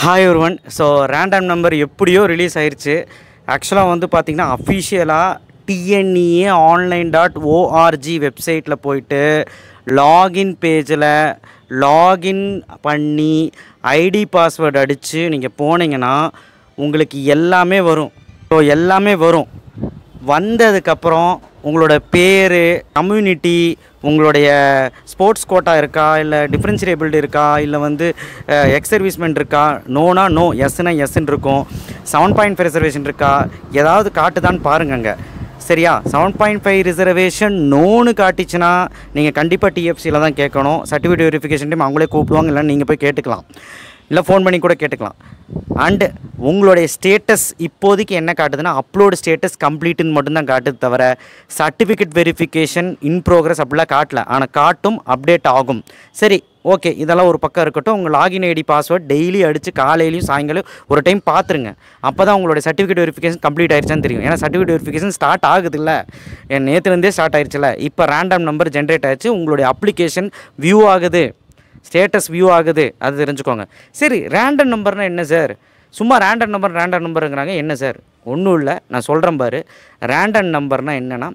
Hi ஒருவன். So random number எப்படியோ release ஆயிடுச்சு. ஆக்சுவலாக வந்து பார்த்திங்கன்னா அஃபிஷியலாக டிஎன்இஏ online.org வெப்சைட்டில் போயிட்டு லாகின் பேஜில் லாகின் பண்ணி ஐடி பாஸ்வேர்டு அடித்து நீங்கள் போனீங்கன்னா உங்களுக்கு எல்லாமே வரும். ஸோ எல்லாமே வரும். வந்ததுக்கப்புறம் உங்களோட பேர், கம்யூனிட்டி, உங்களுடைய ஸ்போர்ட்ஸ் கோட்டா இருக்கா, இல்லை டிஃப்ரென்ஷியபிலிட்டி இருக்கா, இல்லை வந்து எக்ஸ் சர்வீஸ்மெண்ட் இருக்கா, நோனா நோ, எஸ்னா எஸ்ன்னு இருக்கும். 7.5 ரிசர்வேஷன் இருக்கா, ஏதாவது காட்டுதான்னு பாருங்கங்க. சரியா? 7.5 ரிசர்வேஷன் நோன்னு காட்டிச்சுன்னா நீங்கள் கண்டிப்பாக டிஎஃப்சியில் தான் கேட்கணும். சர்டிஃபிகேட் வெரிஃபிகேஷன் டைம் அவங்களே கூப்பிடுவாங்க, இல்லை நீங்கள் போய் கேட்டுக்கலாம், இல்லை ஃபோன் பண்ணி கூட கேட்டுக்கலாம். அண்டு உங்களுடைய ஸ்டேட்டஸ் இப்போதைக்கு என்ன காட்டுதுன்னா அப்லோடு ஸ்டேட்டஸ் கம்ப்ளீட்டுன்னு மட்டும்தான் காட்டுது, தவிர சர்டிஃபிகேட் வெரிஃபிகேஷன் இன் ப்ரோக்ரஸ் அப்படிலாம் காட்டல. ஆனால் காட்டும், அப்டேட் ஆகும். சரி, ஓகே, இதெல்லாம் ஒரு பக்கம் இருக்கட்டும். உங்கள் லாகின் ஐடி பாஸ்வேர்ட் டெய்லி அடித்து காலையிலையும் சாயங்காலம் ஒரு டைம் பார்த்துருங்க. அப்போ தான் உங்களுடைய சர்டிஃபிகேட் வெரிஃபிகேஷன் கம்ப்ளீட் ஆயிடுச்சான்னு தெரியும். ஏன்னா சர்டிஃபிகேட் வெரிஃபிகேஷன் ஸ்டார்ட் ஆகுது இல்லை, என் நேற்றுலேருந்தே ஸ்டார்ட் ஆயிடுச்சுல. இப்போ ரேண்டம் நம்பர் ஜென்ரேட் ஆயிடுச்சு, உங்களுடைய அப்ளிகேஷன் வியூ ஆகுது, ஸ்டேட்டஸ் வியூ ஆகுது, அது தெரிஞ்சுக்கோங்க. சரி, ரேண்டம் நம்பர்னால் என்ன சார்? சும்மா ரேண்டம் நம்பருங்கிறாங்க. என்ன சார்? ஒன்றும் இல்லை, நான் சொல்கிறேன் பாரு. ரேண்டம் நம்பர்னால் என்னென்னா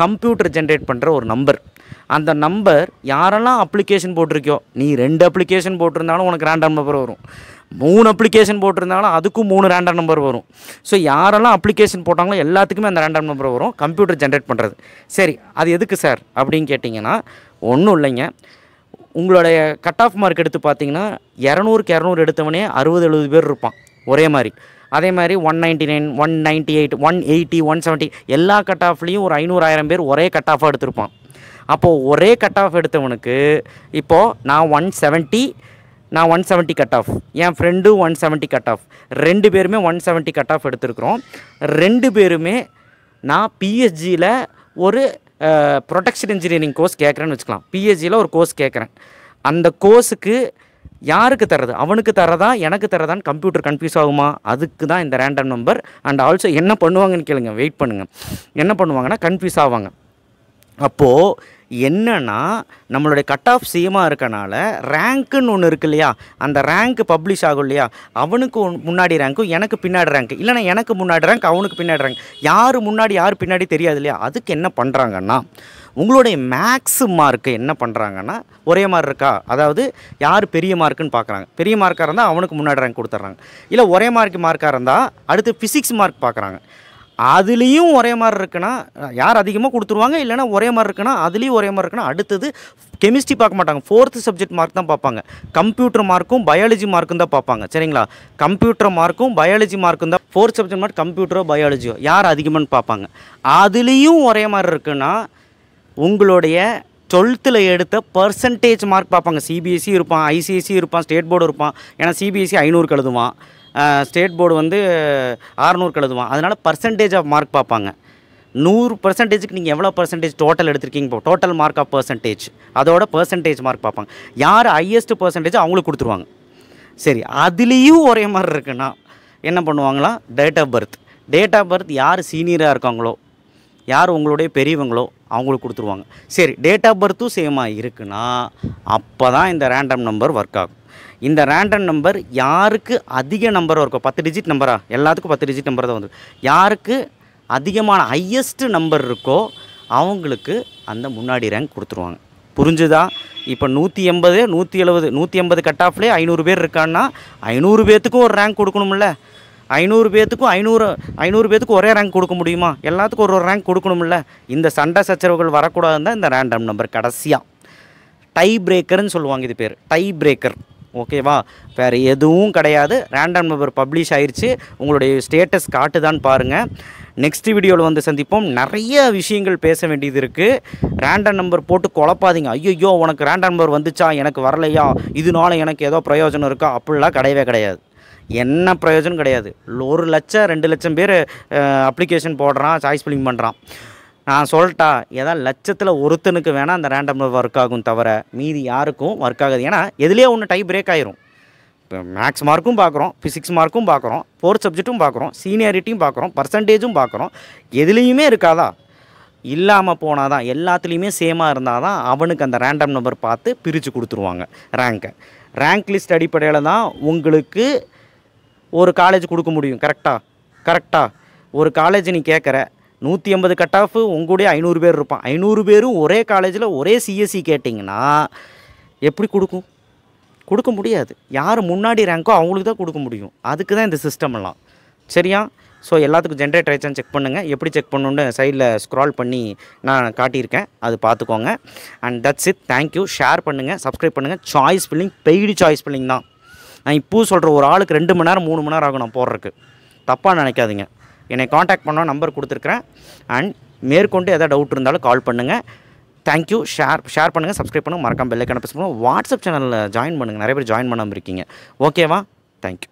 கம்ப்யூட்டர் ஜென்ரேட் பண்ணுற ஒரு நம்பர். அந்த நம்பர் யாரெல்லாம் அப்ளிகேஷன் போட்டிருக்கியோ, நீ 2 அப்ளிகேஷன் போட்டிருந்தாலும் உனக்கு ரேண்டம் நம்பர் வரும், 3 அப்ளிகேஷன் போட்டிருந்தாலும் அதுக்கும் 3 ரேண்டம் நம்பர் வரும். ஸோ யாரெல்லாம் அப்ளிகேஷன் போட்டாங்களோ எல்லாத்துக்குமே அந்த ரேண்டம் நம்பர் வரும், கம்ப்யூட்டர் ஜென்ரேட் பண்ணுறது. சரி, அது எதுக்கு சார் அப்படின்னு கேட்டிங்கன்னா ஒன்றும் இல்லைங்க. உங்களுடைய கட் ஆஃப் மார்க் எடுத்து பார்த்தீங்கன்னா 200க்கு 200 எடுத்தவனே 60-70 பேர் இருப்பான் ஒரே மாதிரி. அதே மாதிரி 199, 198, 180, 170 எல்லா கட் ஆஃப்லேயும் ஒரு 500-1000 பேர் ஒரே கட் ஆஃபாக எடுத்திருப்பான். அப்போது ஒரே கட் ஆஃப் எடுத்தவனுக்கு இப்போது நான் 170 கட் ஆஃப், என் ஃப்ரெண்டு 170 கட் ஆஃப், 2 பேருமே 170 கட் ஆஃப் எடுத்துருக்குறோம். 2 பேருமே நான் பிஎஸ்ஜியில் ஒரு ப்ரொடெக்ஷன் இன்ஜினியரிங் கோர்ஸ் கேட்குறேன்னு வச்சுக்கலாம். பிஎஸ்ஜியில் ஒரு கோர்ஸ் கேட்குறேன். அந்த கோர்ஸுக்கு யாருக்கு தர்றது, அவனுக்கு தரதா எனக்கு தரதான்னு கம்ப்யூட்டர் கன்ஃபியூஸ் ஆகுமா? அதுக்கு தான் இந்த ரேண்டம் நம்பர். அண்ட் ஆல்சோ என்ன பண்ணுவாங்கன்னு கேளுங்க, வெயிட் பண்ணுங்கள். என்ன பண்ணுவாங்கன்னா கன்ஃபியூஸ் ஆவாங்க. அப்போது என்னன்னா நம்மளுடைய கட் ஆஃப் சேமாக இருக்கனால ரேங்க்குன்னு ஒன்று இருக்குது இல்லையா, அந்த ரேங்க் பப்ளிஷ் ஆகும் இல்லையா, அவனுக்கு முன்னாடி ரேங்க்கும் எனக்கு பின்னாடி ரேங்க், இல்லைனா எனக்கு முன்னாடி ரேங்க் அவனுக்கு பின்னாடி ரேங்க், யார் முன்னாடி யார் பின்னாடி தெரியாது இல்லையா. அதுக்கு என்ன பண்ணுறாங்கன்னா உங்களுடைய மேக்ஸ் மார்க்கு என்ன பண்ணுறாங்கன்னா ஒரே மாதிரி இருக்கா, அதாவது யார் பெரிய மார்க்குன்னு பார்க்குறாங்க. பெரிய மார்க்காக இருந்தால் அவனுக்கு முன்னாடி ரேங்க் கொடுத்துட்றாங்க. இல்லை ஒரே மார்க்காக இருந்தால் அடுத்து ஃபிசிக்ஸ் மார்க் பார்க்குறாங்க. அதுலேயும் ஒரே மாதிரி இருக்குன்னா யார் அதிகமாக கொடுத்துருவாங்க, இல்லைனா ஒரே மாதிரி இருக்குன்னா அதுலேயும் ஒரே மாதிரி இருக்குன்னா அடுத்தது கெமிஸ்ட்ரி பார்க்க மாட்டாங்க, 4th சப்ஜெக்ட் மார்க் தான் பார்ப்பாங்க. கம்ப்யூட்டர் மார்க்கும் பயாலஜி மார்க்கும் தான் பார்ப்பாங்க. சரிங்களா? கம்ப்யூட்டர் மார்க்கும் பயாலஜி மார்க்கும் தான் 4th சப்ஜெக்ட் மார்க், கம்ப்யூட்டரோ பயாலஜியோ யார் அதிகமானு பார்ப்பாங்க. அதுலேயும் ஒரே மாதிரி இருக்குன்னா உங்களுடைய 12th எடுத்த பர்சன்டேஜ் மார்க் பார்ப்பாங்க. சிபிஎஸ்சி இருப்பான், ஐசிஎஸ்சி இருப்பான், ஸ்டேட் போர்டு இருப்பான். ஏன்னா சிபிஎஸ்சி 500 எழுதுவான், ஸ்டேட் போர்டு வந்து 600 எழுதுவான். அதனால் பர்சன்டேஜ் ஆஃப் மார்க் பார்ப்பாங்க. 100%க்கு நீங்கள் எவ்வளோ பர்சன்டேஜ் டோட்டல் எடுத்திருக்கீங்க, இப்போ டோட்டல் மார்க் ஆஃப் பர்சன்டேஜ், அதோட பர்சன்டேஜ் மார்க் பார்ப்பாங்க. யார் ஹையஸ்ட் பர்சன்டேஜ் அவங்களுக்கு கொடுத்துருவாங்க. சரி, அதுலேயும் ஒரே மாதிரி இருக்குன்னா என்ன பண்ணுவாங்களா, டேட் ஆஃப் பர்த் யார் சீனியராக இருக்காங்களோ, யார் உங்களுடைய பெரியவங்களோ அவங்களுக்கு கொடுத்துருவாங்க. சரி, டேட் ஆஃப் பர்த்தும் சேமாக இருக்குன்னா அப்போ தான் இந்த ரேண்டம் நம்பர் ஒர்க் ஆகும். இந்த ரேண்டம் நம்பர் யாருக்கு அதிக நம்பர் இருக்கும், 10 டிஜிட் நம்பரா, எல்லாத்துக்கும் 10 டிஜிட் நம்பர் தான் வந்து, யாருக்கு அதிகமான ஹையஸ்ட் நம்பர் இருக்கோ அவங்களுக்கு அந்த முன்னாடி ரேங்க் கொடுத்துருவாங்க. புரிஞ்சுதா? இப்போ 180, 170, 180 கட் ஆஃப்லேயே 500 பேர் இருக்கான்னா 500 பேர்த்துக்கும் ஒரு ரேங்க் கொடுக்கணும்ல. 500 பேர்த்துக்கும் 500 பேர்த்துக்கும் ஒரே ரேங்க் கொடுக்க முடியுமா? எல்லாத்துக்கும் ஒரு ரேங்க் கொடுக்கணும்ல. இந்த சண்டை சச்சரவுகள் வரக்கூடாதுன்னு தான் இந்த ரேண்டம் நம்பர். கடைசியாக டை பிரேக்கர்னு சொல்லுவாங்க, இது பேர் டை பிரேக்கர். ஓகேவா? வேறு எதுவும் கிடையாது. ரேண்டம் நம்பர் பப்ளிஷ் ஆயிடுச்சு, உங்களுடைய ஸ்டேட்டஸ் காட்டுதான்னு பாருங்கள். நெக்ஸ்ட் வீடியோவில் வந்து சந்திப்போம். நிறைய விஷயங்கள் பேச வேண்டியது இருக்குது. ரேண்டம் நம்பர் போட்டு குழப்பாதீங்க. ஐயோ உனக்கு ரேண்டம் நம்பர் வந்துச்சா, எனக்கு வரலையா, இதனால எனக்கு ஏதோ பிரயோஜனம் இருக்கா, அப்படிலாம் கிடையவே கிடையாது. என்ன பிரயோஜனம் கிடையாது. 1 லட்சம் 2 லட்சம் பேர் அப்ளிகேஷன் போடுறான், சாய்ஸ் ஃபில்லிங் பண்ணுறான். நான் சொல்லிட்டா ஏதாவது லட்சத்தில் ஒருத்தனுக்கு வேணால் அந்த ரேண்டம் நம்பர் ஒர்க் ஆகும், தவிர மீதி யாருக்கும் ஒர்க் ஆகாது. ஏன்னா எதுலேயே ஒன்று டை பிரேக் ஆயிரும். இப்போ மேக்ஸ் மார்க்கும் பார்க்குறோம், ஃபிசிக்ஸ் மார்க்கும் பார்க்குறோம், 4th சப்ஜெக்ட்டும் பார்க்குறோம், சீனியாரிட்டியும் பார்க்குறோம், பர்சன்டேஜும் பார்க்குறோம். எதுலேயுமே இருக்காதா? இல்லாமல் போனால் தான், எல்லாத்துலேயுமே சேமாக இருந்தால் தான் அவனுக்கு அந்த ரேண்டம் நம்பர் பார்த்து பிரித்து கொடுத்துருவாங்க ரேங்க்கை. ரேங்க் லிஸ்ட் அடிப்படையில் தான் உங்களுக்கு ஒரு காலேஜ் கொடுக்க முடியும். கரெக்டாக ஒரு காலேஜ் நீ கேட்குற 180 கட் ஆஃப் உங்களுடைய 500 பேர் இருப்பான். 500 பேரும் ஒரே காலேஜில் ஒரே சிஎஸ்சி கேட்டிங்கன்னா எப்படி கொடுக்க முடியாது. யார் முன்னாடி ரேங்கோ அவங்களுக்கு தான் கொடுக்க முடியும். அதுக்கு தான் இந்த சிஸ்டம் எல்லாம். சரியா? ஸோ எல்லாத்துக்கும் ஜென்ரேட் ஆயிடுச்சான்னு செக் பண்ணுங்கள். எப்படி செக் பண்ணணுன்னு சைடில் ஸ்க்ரால் பண்ணி நான் காட்டியிருக்கேன், அது பார்த்துக்கோங்க. And that's it. Thank you. Share பண்ணுங்கள், சப்ஸ்கிரைப் பண்ணுங்கள். Choice filling paid choice filling தான். நான் இப்போது சொல்கிற ஒரு ஆளுக்கு 2 மணி நேரம் 3 மணி நேரம் ஆகும் நான் போடுறதுக்கு. தப்பாக நினைக்காதீங்க. என்னை காண்டாக்ட் பண்ண நம்பர் கொடுத்துருக்குறேன். அண்ட் மேற்கொண்டு எதாவது டவுட் இருந்தாலும் கால் பண்ணுங்கள். தேங்க்யூ. ஷேர் பண்ணுங்கள், சப்ஸ்கிரைப் பண்ணுங்கள், மறக்காம பெல் ஐக்கானை ப்ரெஸ் பண்ணுங்கள். வாட்ஸ்அப் சேனலில் ஜாயின் பண்ணுங்கள். நிறைய பேர் ஜாயின் பண்ணாமல் இருக்கீங்க. ஓகேவா? தேங்க்யூ.